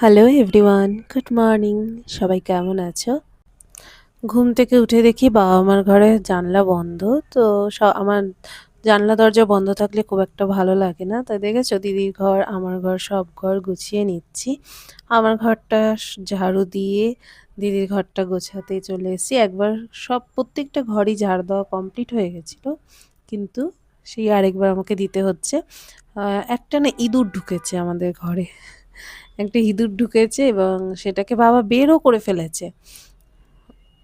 Hello everyone, good morning. সবাই কেমন আছো? ঘুম থেকে উঠে দেখি বাবা-মার ঘরে জানলা বন্ধ। তো আমার জানলা দরজা বন্ধ থাকলে খুব একটা ভালো লাগে না। তাই দেখেছো দিদির ঘর, আমার ঘর সব ঘর গুছিয়ে নিচ্ছি। আমার ঘরটা ঝাড়ু দিয়ে দিদির ঘরটা গোছাতে চলে এসেছি। একবার প্রত্যেকটা ঘরই ঝাড় দেওয়া কমপ্লিট হয়ে গেছিল। কিন্তু সেই আরেকবার আমাকে দিতে হচ্ছে। একটা না ইঁদুর ঢুকেছে আমাদের ঘরে। একটা ইঁদুর ঢুকেছে এবং সেটাকে বাবা বেরও করে ফেলেছে।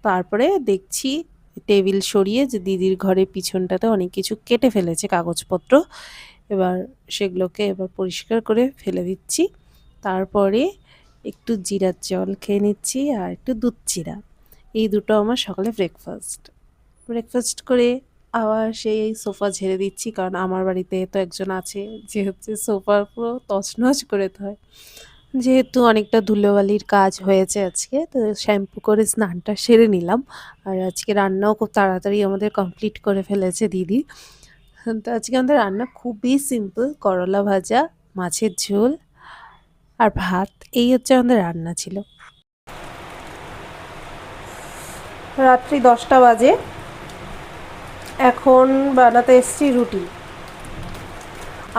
তারপরে দেখছি টেবিল সরিয়ে যে দিদির ঘরের পিছনটাতে অনেক কিছু কেটে ফেলেছে কাগজপত্র। এবার সেগুলোকে এবার পরিষ্কার করে ফেলে দিচ্ছি। তারপরে একটু জিরার জল খেয়ে নিচ্ছি আর একটু দুধ চিড়া। এই দুটো আমার সকালে ব্রেকফাস্ট করে আবার সেই সোফা ঝেড়ে দিচ্ছি, কারণ আমার বাড়িতে তো একজন আছে যে হচ্ছে সোফা পুরো তছনছ করে দেয়। যেহেতু অনেকটা ধুলোবালির কাজ হয়েছে আজকে, তো শ্যাম্পু করে স্নানটা সেরে নিলাম। আর আজকে রান্নাও খুব তাড়াতাড়ি আমাদের কমপ্লিট করে ফেলেছে দিদি। তো আজকে আমাদের রান্না খুবই সিম্পল, করলা ভাজা, মাছের ঝোল আর ভাত। এই হচ্ছে আমাদের রান্না ছিল। রাত্রি 10টা বাজে, এখন বানাতে এসছি রুটি।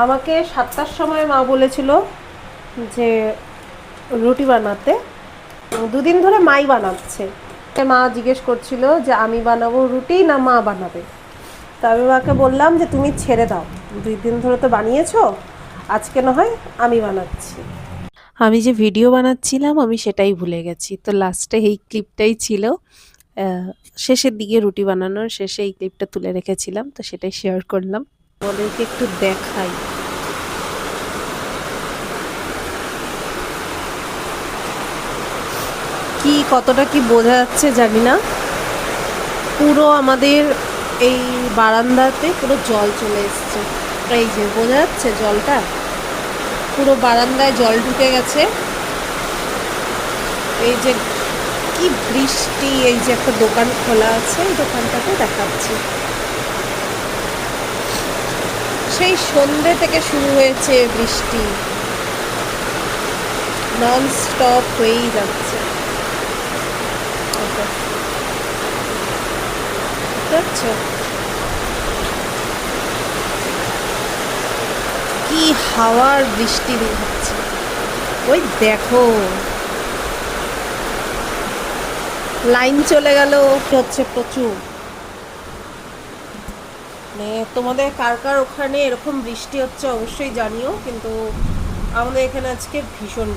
আমাকে 7টার সময় মা বলেছিল যে রুটি বানাতে, দুদিন ধরে মাই বানাচ্ছে। মা জিজ্ঞেস করছিল যে আমি বানাবো রুটি না মা বানাবে। তা আমি মাকে বললাম যে তুমি ছেড়ে দাও, 2 দিন ধরে তো বানিয়েছো, আজকে না হয় আমি বানাচ্ছি। আমি যে ভিডিও বানাচ্ছিলাম আমি সেটাই ভুলে গেছি। তো লাস্টে এই ক্লিপটাই ছিল, শেষের দিকে রুটি বানানোর শেষে এই ক্লিপটা তুলে রেখেছিলাম, তো সেটাই শেয়ার করলাম। ওদেরকে একটু দেখাই কি কতটা কি বোঝা যাচ্ছে জানি না। পুরো আমাদের এই বারান্দাতে পুরো জল চলে এসছে। এই যে বোঝা যাচ্ছে জলটা, পুরো বারান্দায় জল ঢুকে গেছে। এই যে কি বৃষ্টি, এই যে একটা দোকান খোলা আছে, এই দোকানটাতে দেখাচ্ছি। সেই সন্ধ্যে থেকে শুরু হয়েছে বৃষ্টি, নন স্টপ হয়েই যাচ্ছে। বুঝতে কি হাওয়ার বৃষ্টি হচ্ছে, ওই দেখো লাইন চলে গেল হচ্ছে প্রচুর। মানে তোমাদের কার কার ওখানে এরকম বৃষ্টি হচ্ছে অবশ্যই জানিও, কিন্তু আমাদের এখানে আজকে ভীষণ